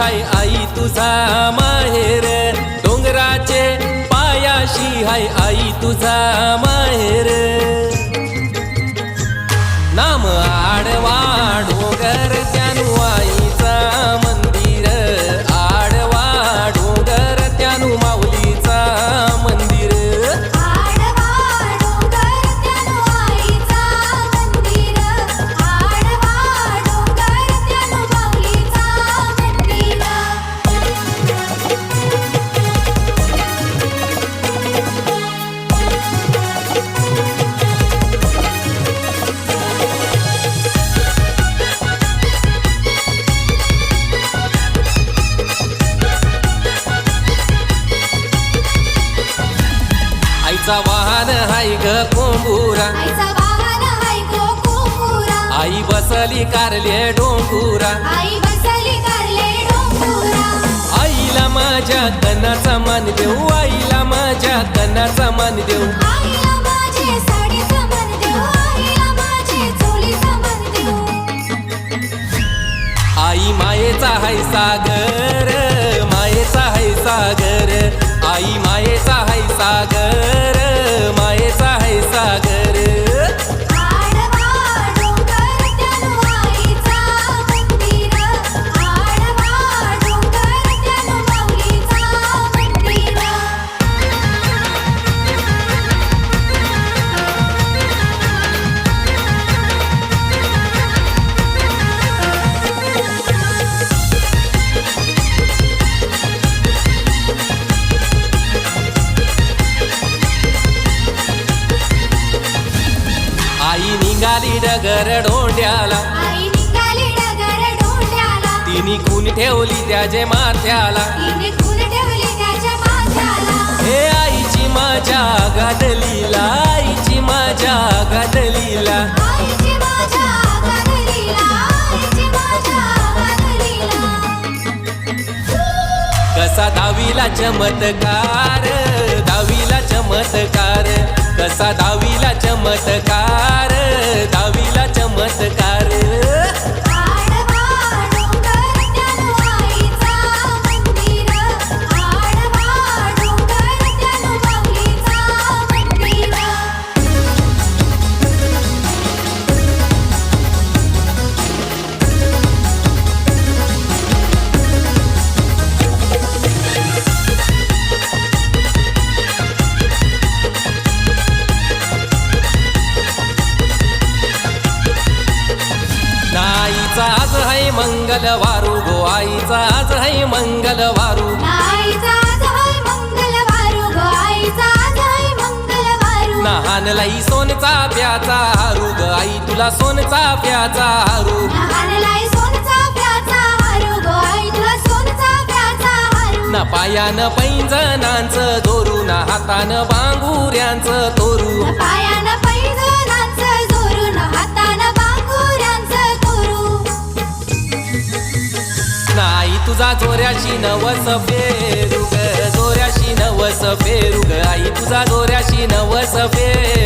हाय आई तुझा माहेर, डोंगराचे पायाशी हाय आई तुझा माहेर. नाम आडवा डोंगर त्यानु आईचा मंदिर, आडवा डोंगर त्यानु माऊलीचा मंदिर. आडवा डोंगर त्यानु आईचा मंदिर, आडवा डोंगर त्यानु माऊलीचा मंदिर. आईचा वाहन हाय ग कोंबुरा, आईचा वाहन हाय गो कोंबुरा, आई बसली कारले डोंगुरा. आई बसली कारले डोंगुरा. आईला माझ्या कणाचा मान देऊ, आईला माझ्या कणाचा मान देऊ. आईला माझे साडीचा मन देऊ, आईला माझे चोलीचा मन देऊ. आई मायेचा हाय सागर, मायेचा हाय सागर. आई मायेचा हाय सागर, मायेचा हाय सागर. आडवा डोंगर त्यानु आईचा मंदिर, आडवा डोंगर त्यानु माऊलीचा मंदिर. आई निघाली डगर डोंड्याला, आई निघाली डगर डोंड्याला, तिने खून ठेवली त्याचे माथ्याला. तिने खून ठेवली त्याच्या माथ्याला. हे आईची माझ्या गादलीला, आईची माझ्या गादलीला. आईची माझ्या गादलीला, आईची माझ्या गादलीला. कसा दावीला चमत्कार, दावीला चमत्कार. कसा दावीला चमत्कार, दावीला चमत्कार. आडवा डोंगर त्यानु आईचा मंदिर, आडवा डोंगर त्यानु माऊलीचा मंदिर. आईचा आज हाय मंगलवारू गो, आईचा आज हाय मंगलवारू. आईचा आज हाय मंगलवारू गो, आईचा आज हाय मंगलवारू. लहानलाई सोनचा प्याचा हारू ग, आई तुला सोनचा प्याचा हारू. लहानलाई सोनचा प्याचा हारू गो, आई तुला सोनचा प्याचा हारू. ना पायानं पैंजणांचं दोरू, ना हातानं बांगुऱ्यांचं तोरू. पायानं पैंजणांचं जोरून, हातानं बांगुऱ्यांचं तोरू. आई तुझा जोऱ्याशी नवस फेरू ग, जोऱ्याशी नवस फेरू ग. आई तुझा जोऱ्याशी नवस फेरू.